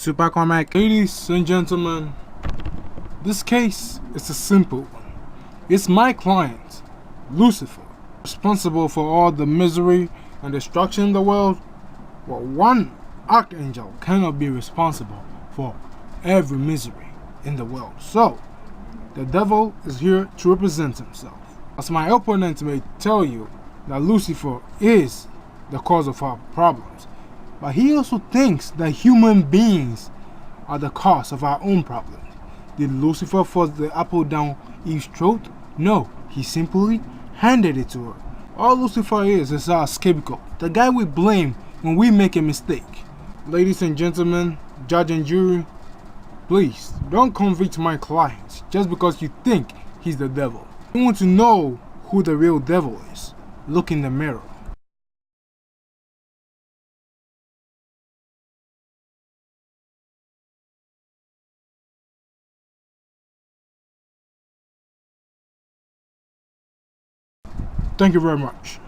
Super comic. Ladies and gentlemen, this case is a simple one. It's my client, Lucifer, responsible for all the misery and destruction in the world. Well, one archangel cannot be responsible for every misery in the world. So, the devil is here to represent himself. As my opponent may tell you that Lucifer is the cause of our problems, but he also thinks that human beings are the cause of our own problems. Did Lucifer force the apple down Eve's throat? No, he simply handed it to her. All Lucifer is our scapegoat, the guy we blame when we make a mistake. Ladies and gentlemen, judge and jury, please don't convict my client just because you think he's the devil. You want to know who the real devil is? Look in the mirror. Thank you very much.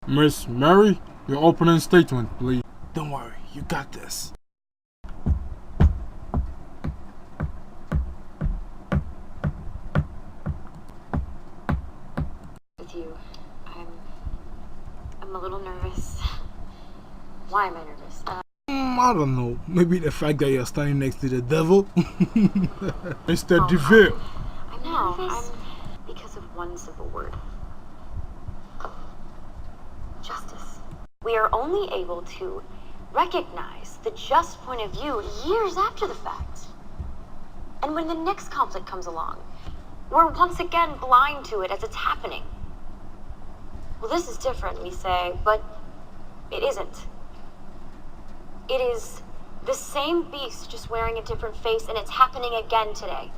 Miss Mary, your opening statement, please. Don't worry, you got this. With you, I'm a little nervous. Why am I nervous? I don't know. Maybe the fact that you're standing next to the devil. Mr. DeVille. I'm nervous because of one simple word. Justice. We are only able to recognize the just point of view years after the fact. And when the next conflict comes along, we're once again blind to it as it's happening. Well, this is different, we say, but it isn't. It is the same beast, just wearing a different face, and it's happening again today.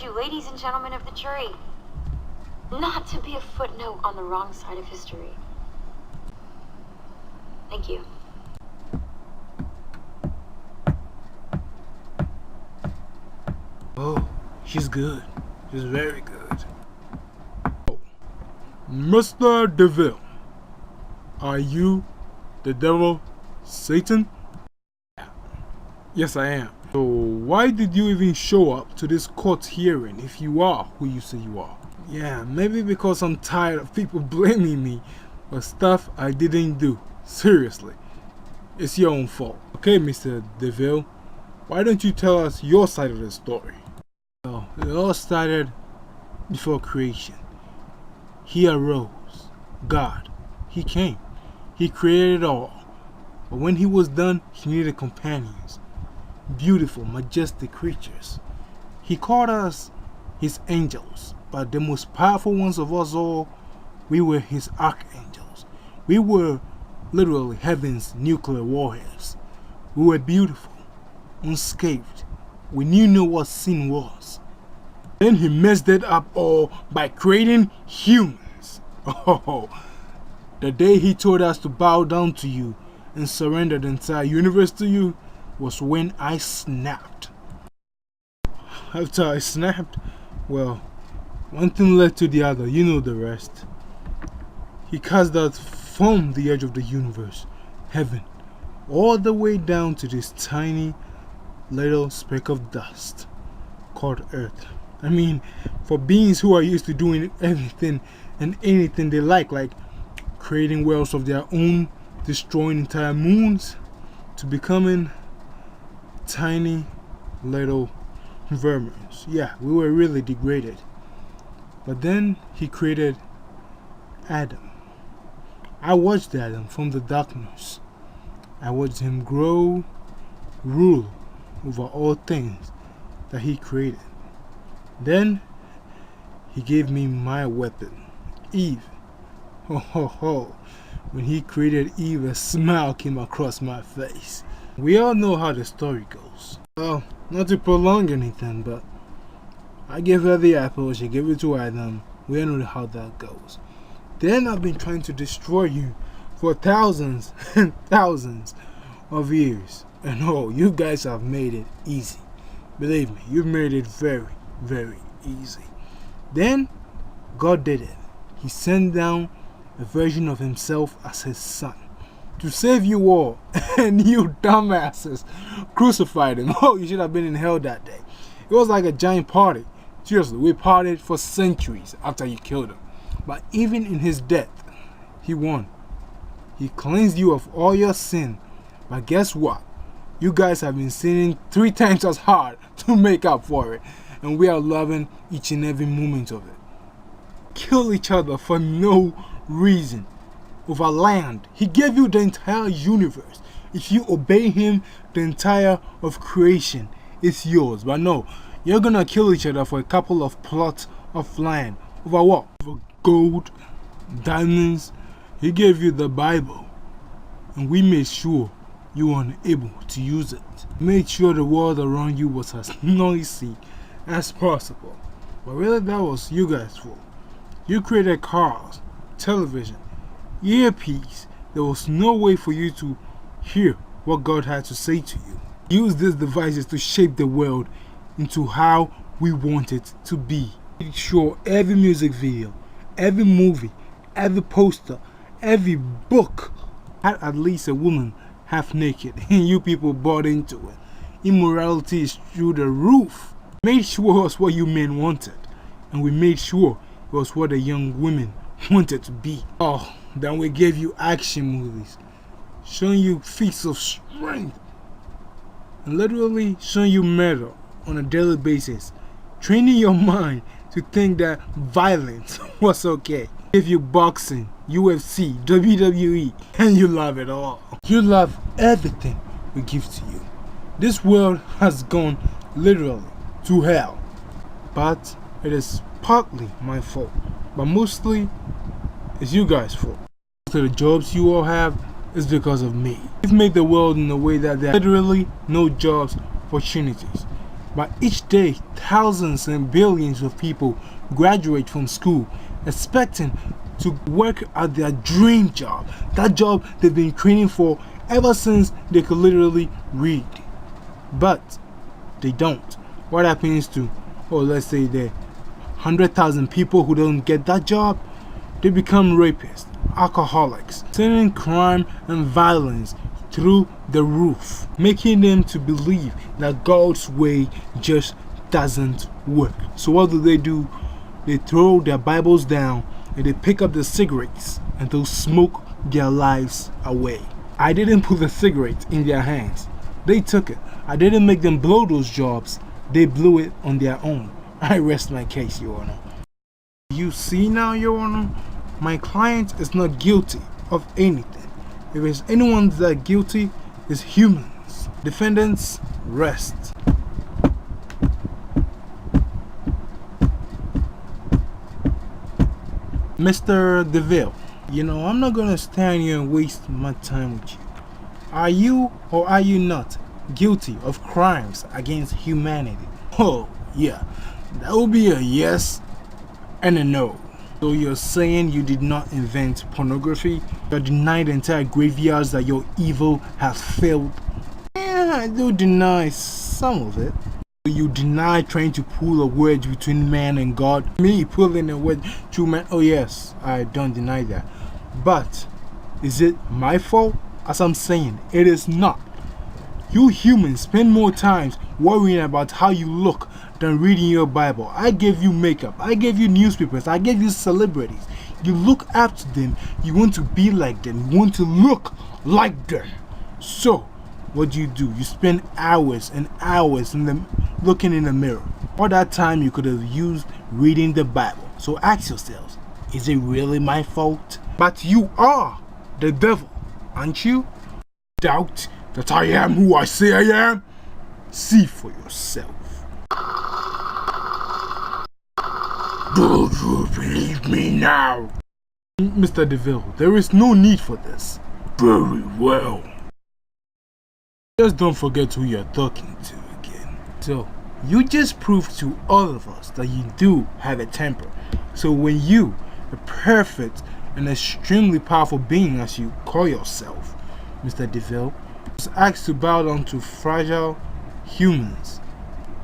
You, ladies and gentlemen of the jury, not to be a footnote on the wrong side of history. Thank you. Oh, she's good. She's very good. Oh, Mr. DeVille, are you the devil, Satan? Yes, I am. So why did you even show up to this court hearing if you are who you say you are? Yeah, maybe because I'm tired of people blaming me for stuff I didn't do. Seriously, it's your own fault. Okay, Mr. DeVille, why don't you tell us your side of the story? Well, it all started before creation. He arose, God. He came. He created it all. But when he was done, he needed companions. Beautiful, majestic creatures. He called us his angels, but the most powerful ones of us all, we were his archangels. We were literally heaven's nuclear warheads. We were beautiful, unscathed. We knew what sin was. Then he messed it up all by creating humans. Oh, the day he told us to bow down to you and surrender the entire universe to you was when I snapped. After I snapped, well, one thing led to the other, you know the rest. He cast us from the edge of the universe, heaven, all the way down to this tiny little speck of dust called Earth. I mean, for beings who are used to doing everything and anything they like creating worlds of their own, destroying entire moons, to becoming tiny little vermins. Yeah, we were really degraded. But then he created Adam. I watched Adam from the darkness. I watched him grow, rule over all things that he created. Then he gave me my weapon, Eve. Ho ho ho. When he created Eve, a smile came across my face. We all know how the story goes. Well, not to prolong anything, but I gave her the apple, she gave it to Adam. We all know how that goes. Then I've been trying to destroy you for thousands and thousands of years. And oh, you guys have made it easy. Believe me, you've made it very, very easy. Then God did it. He sent down a version of himself as his son to save you all, and you dumbasses crucified him. Oh, you should have been in hell that day. It was like a giant party. Seriously, we partied for centuries after you killed him. But even in his death, he won. He cleansed you of all your sin. But guess what? You guys have been sinning 3 times as hard to make up for it. And we are loving each and every moment of it. Kill each other for no reason. Over land. He gave you the entire universe. If you obey him, the entire of creation is yours. But no, you're gonna kill each other for a couple of plots of land. Over what? Over gold, diamonds. He gave you the Bible, and we made sure you were unable to use it. Made sure the world around you was as noisy as possible. But really, that was you guys' fault. You created cars, television, earpiece. There was no way for you to hear what God had to say to you. Use these devices to shape the world into how we want it to be. Make sure every music video, every movie, every poster, every book had at least a woman half naked, and you people bought into it. Immorality is through the roof. Made sure it was what you men wanted, and we made sure it was what the young women wanted to be. Oh, then we gave you action movies, showing you feats of strength, and literally showing you murder on a daily basis, training your mind to think that violence was okay. Give you boxing, UFC, WWE, and you love it all. You love everything we give to you. This world has gone literally to hell, but it is partly my fault, but mostly it's you guys' fault. Most of the jobs you all have is because of me. We've made the world in a way that there are literally no jobs opportunities. But each day, thousands and billions of people graduate from school expecting to work at their dream job, that job they've been training for ever since they could literally read. But they don't. What happens to, let's say the 100,000 people who don't get that job? They become rapists, alcoholics, sending crime and violence through the roof, making them to believe that God's way just doesn't work. So what do? They throw their Bibles down and they pick up the cigarettes and they'll smoke their lives away. I didn't put the cigarette in their hands. They took it. I didn't make them blow those jobs. They blew it on their own. I rest my case, Your Honor. You see now, Your Honor, my client is not guilty of anything. If there's anyone that guilty, it's humans. Defendants, rest. Mr. DeVille, I'm not gonna stand here and waste my time with you. Are you or are you not guilty of crimes against humanity? Oh, yeah. That will be a yes and a no. So you're saying you did not invent pornography? You deny the entire graveyards that your evil has failed? Yeah, I do deny some of it. You deny trying to pull a wedge between man and God? Me pulling a wedge through man? Oh yes, I don't deny that. But is it my fault? As I'm saying, it is not. You humans spend more time worrying about how you look than reading your Bible. I gave you makeup, I gave you newspapers, I gave you celebrities. You look up to them, you want to be like them, you want to look like them. So what do? You spend hours and hours looking in the mirror. All that time you could have used reading the Bible. So ask yourselves, is it really my fault? But you are the devil, aren't you? Doubt that I am who I say I am? See for yourself. Do you believe me now? Mr. DeVille, there is no need for this. Very well. Just don't forget who you're talking to again. So, you just proved to all of us that you do have a temper. So when you, a perfect and extremely powerful being as you call yourself, Mr. DeVille, was asked to bow down to fragile humans,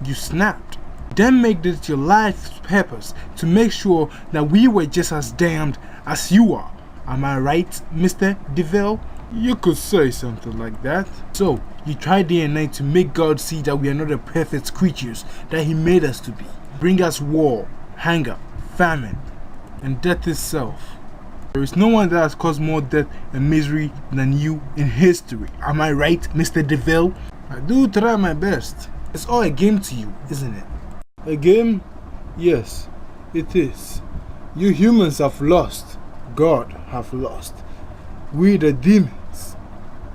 you snapped. then made it your life's purpose to make sure that we were just as damned as you are. Am I right, Mr. DeVille? You could say something like that. So, you try day and night to make God see that we are not the perfect creatures that He made us to be. Bring us war, hunger, famine, and death itself. There is no one that has caused more death and misery than you in history. Am I right, Mr. DeVille? I do try my best. It's all a game to you, isn't it? A game? Yes, it is. You humans have lost. God have lost. We the demons,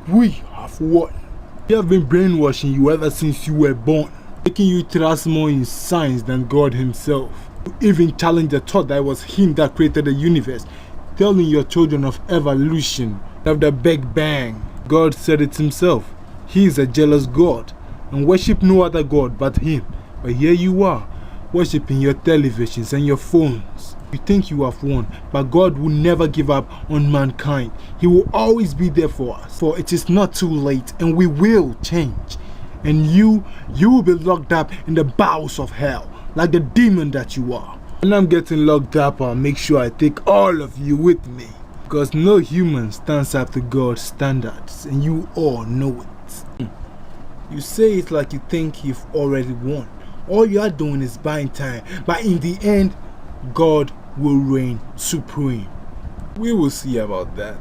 we have won. We have been brainwashing you ever since you were born, making you trust more in science than God Himself. You even challenge the thought that it was Him that created the universe, telling your children of evolution, of the Big Bang. God said it Himself. He is a jealous God and worship no other God but Him. But here you are, worshipping your televisions and your phones. You think you have won, but God will never give up on mankind. He will always be there for us. For it is not too late, and we will change. And you will be locked up in the bowels of hell, like the demon that you are. When I'm getting locked up, I'll make sure I take all of you with me. Because no human stands up to God's standards, and you all know it. You say it like you think you've already won. All you are doing is buying time, but in the end, God will reign supreme. We will see about that.